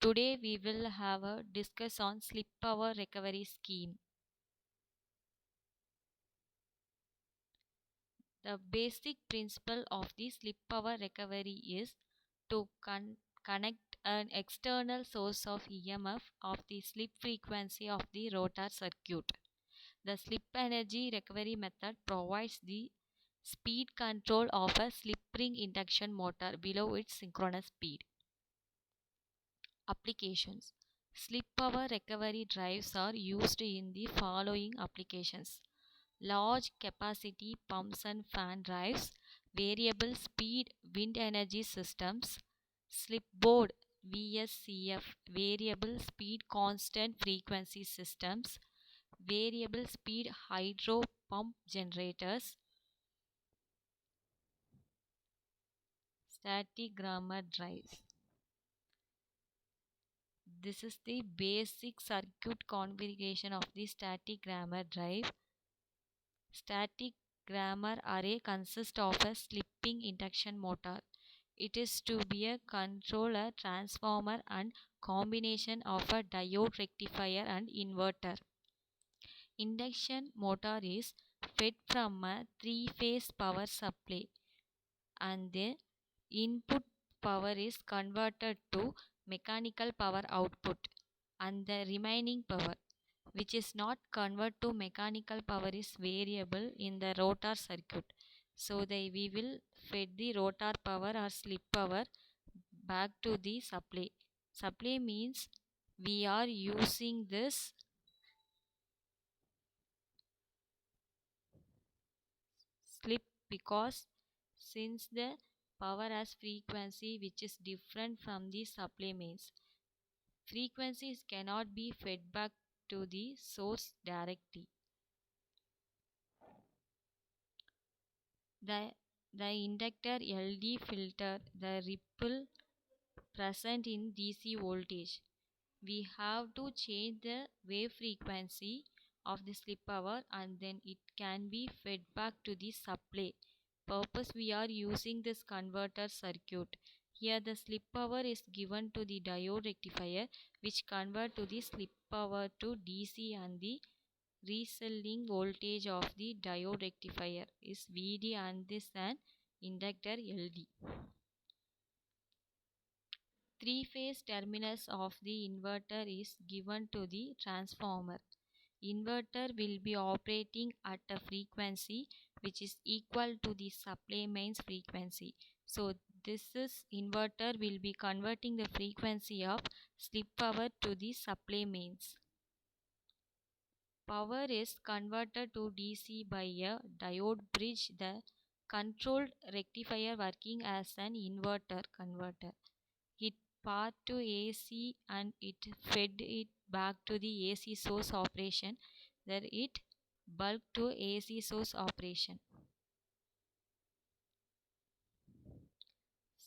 Today we will have a discuss on slip power recovery scheme. The basic principle of the slip power recovery is to connect an external source of EMF of the slip frequency of the rotor circuit. The slip energy recovery method provides the speed control of a slip ring induction motor below its synchronous speed. Applications. Slip power recovery drives are used in the following applications: large capacity pumps and fan drives, variable speed wind energy systems, slipboard VSCF variable speed constant frequency systems, variable speed hydro pump generators, static grammar drives. This is the basic circuit configuration of the static grammar drive. Static grammar array consists of a slipping induction motor. It is to be a controller, transformer and combination of a diode rectifier and inverter. Induction motor is fed from a three-phase power supply and the input power is converted to mechanical power output, and the remaining power which is not converted to mechanical power is variable in the rotor circuit. So we will feed the rotor power or slip power back to the supply. Supply means we are using this slip because since the power has frequency which is different from the supply means frequencies cannot be fed back to the source directly. The, the inductor LD filter the ripple present in DC voltage. We have to change the wave frequency of the slip power and then it can be fed back to the supply. Purpose we are using this converter circuit. Here the slip power is given to the diode rectifier which convert to the slip power to DC, and the reselling voltage of the diode rectifier is VD and this an inductor LD. Three-phase terminals of the inverter is given to the transformer. Inverter will be operating at a frequency which is equal to the supply mains frequency. So this is inverter will be converting the frequency of slip power to the supply mains. Power is converted to DC by a diode bridge, the controlled rectifier working as an inverter converter. It passed to AC and it fed it back to the AC source operation. Then it bulk to AC source operation.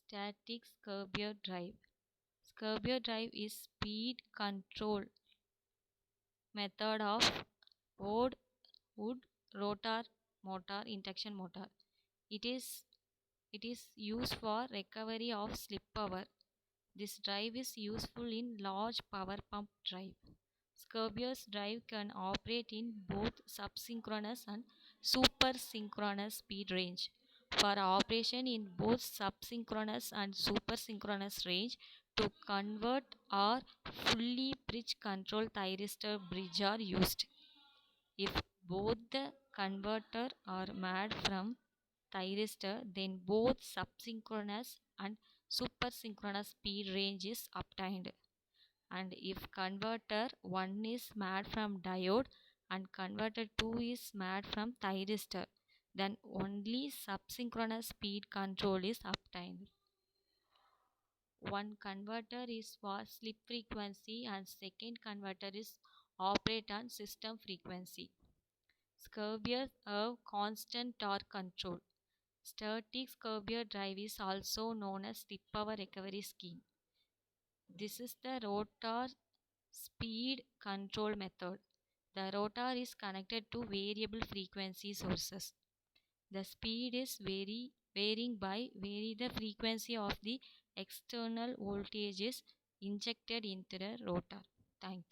Static Scrubber drive. Scrubber drive is speed control method of wood rotor motor induction motor. It is it is used for recovery of slip power. This drive is useful in large power pump drive. Scrubber's drive can operate in both subsynchronous and supersynchronous speed range. For operation in both subsynchronous and supersynchronous range, to convert or fully bridge control thyristor bridge are used. If both the converter are made from thyristor, then both subsynchronous and supersynchronous speed range is obtained. And if converter 1 is made from diode and converter 2 is made from thyristor, then only subsynchronous speed control is obtained. One converter is for slip frequency and second converter is operate on system frequency. Scrubber have constant torque control. Static Scrubber drive is also known as slip power recovery scheme. This is the rotor speed control method. The rotor is connected to variable frequency sources. The speed is varying by the frequency of the external voltages injected into the rotor. Thank you.